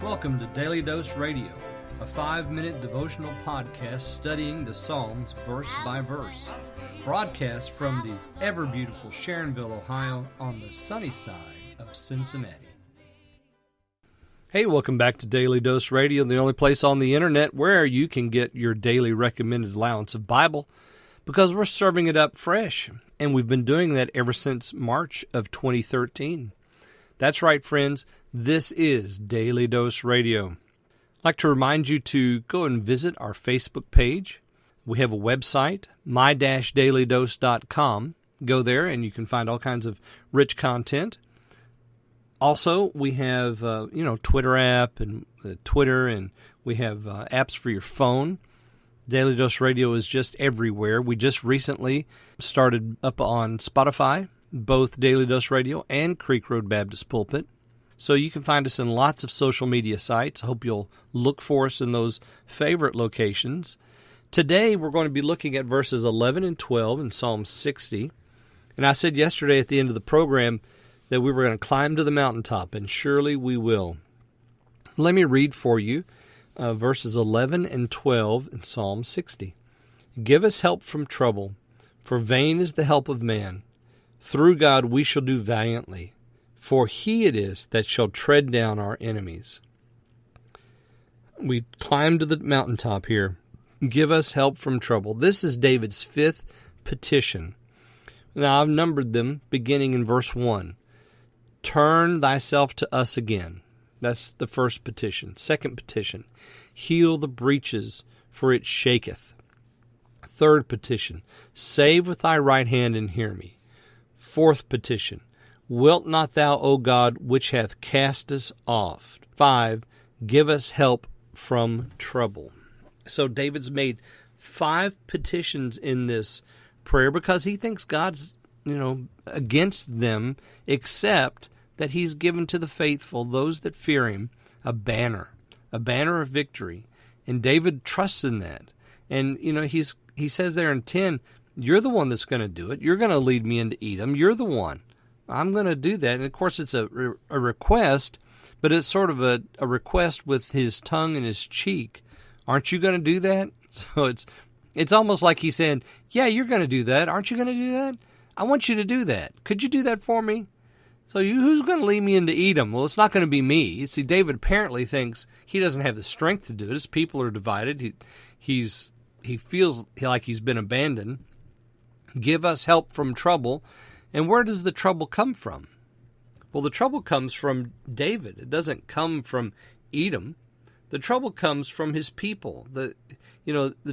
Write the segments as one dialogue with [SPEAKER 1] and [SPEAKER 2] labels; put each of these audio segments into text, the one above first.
[SPEAKER 1] Welcome to Daily Dose Radio, a 5-minute devotional podcast studying the Psalms verse by verse. Broadcast from the ever-beautiful Sharonville, Ohio, on the sunny side of Cincinnati. Hey, welcome back to Daily Dose Radio, the only place on the internet where you can get your daily recommended allowance of Bible, because we're serving it up fresh, and we've been doing that ever since March of 2013. That's right, friends. This is Daily Dose Radio. I'd like to remind you to go and visit our Facebook page. We have a website, my-dailydose.com. Go there and you can find all kinds of rich content. Also, we have Twitter app and Twitter, and we have apps for your phone. Daily Dose Radio is just everywhere. We just recently started up on Spotify, both Daily Dose Radio and Creek Road Baptist Pulpit. So you can find us in lots of social media sites. I hope you'll look for us in those favorite locations. Today we're going to be looking at verses 11 and 12 in Psalm 60. And I said yesterday at the end of the program that we were going to climb to the mountaintop, and surely we will. Let me read for you verses 11 and 12 in Psalm 60. Give us help from trouble, for vain is the help of man. Through God we shall do valiantly, for he it is that shall tread down our enemies. We climb to the mountaintop here. Give us help from trouble. This is David's fifth petition. Now I've numbered them beginning in verse 1. Turn thyself to us again. That's the first petition. Second petition. Heal the breaches, for it shaketh. Third petition. Save with thy right hand and hear me. Fourth petition, wilt not thou, O God, which hath cast us off? 5, give us help from trouble. So David's made 5 petitions in this prayer because he thinks God's, against them, except that he's given to the faithful, those that fear him, a banner of victory. And David trusts in that. And, he says there in 10, you're the one that's going to do it. You're going to lead me into Edom. You're the one. I'm going to do that. And, of course, it's a request, but it's sort of a request with his tongue in his cheek. Aren't you going to do that? So it's almost like he's saying, yeah, you're going to do that. Aren't you going to do that? I want you to do that. Could you do that for me? So who's going to lead me into Edom? Well, it's not going to be me. You see, David apparently thinks he doesn't have the strength to do it. His people are divided. He feels like he's been abandoned. Give us help from trouble. And where does the trouble come from? Well, the trouble comes from David. It doesn't come from Edom. The trouble comes from his people. The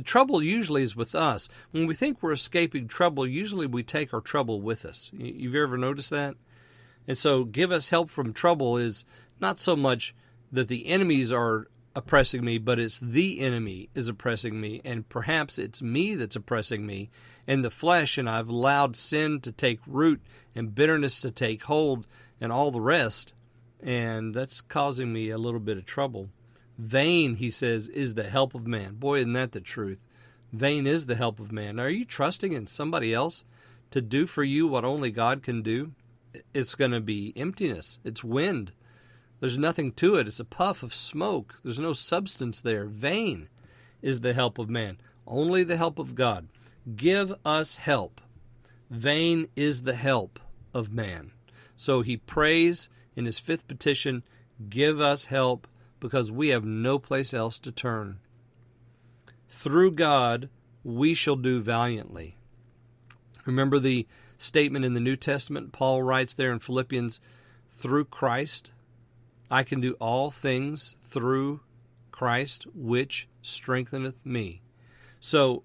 [SPEAKER 1] trouble usually is with us. When we think we're escaping trouble, usually we take our trouble with us. You've ever noticed that? And so give us help from trouble is not so much that the enemies are oppressing me, but it's the enemy is oppressing me, and perhaps it's me that's oppressing me and the flesh, and I've allowed sin to take root and bitterness to take hold and all the rest, and that's causing me a little bit of trouble. Vain, he says, is the help of man. Boy, isn't that the truth? Vain is the help of man. Are you trusting in somebody else to do for you what only God can do? It's going to be emptiness. It's wind. There's nothing to it. It's a puff of smoke. There's no substance there. Vain is the help of man. Only the help of God. Give us help. Vain is the help of man. So he prays in his fifth petition, give us help, because we have no place else to turn. Through God, we shall do valiantly. Remember the statement in the New Testament? Paul writes there in Philippians, through Christ, I can do all things through Christ, which strengtheneth me. So,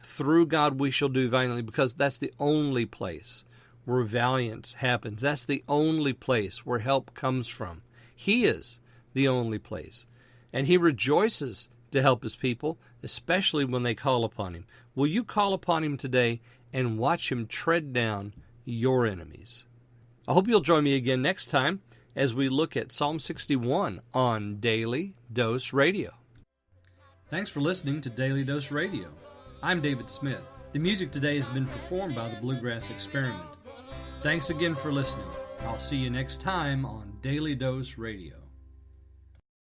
[SPEAKER 1] through God we shall do valiantly, because that's the only place where valiance happens. That's the only place where help comes from. He is the only place. And he rejoices to help his people, especially when they call upon him. Will you call upon him today and watch him tread down your enemies? I hope you'll join me again next time as we look at Psalm 61 on Daily Dose Radio. Thanks for listening to Daily Dose Radio. I'm David Smith. The music today has been performed by the Bluegrass Experiment. Thanks again for listening. I'll see you next time on Daily Dose Radio.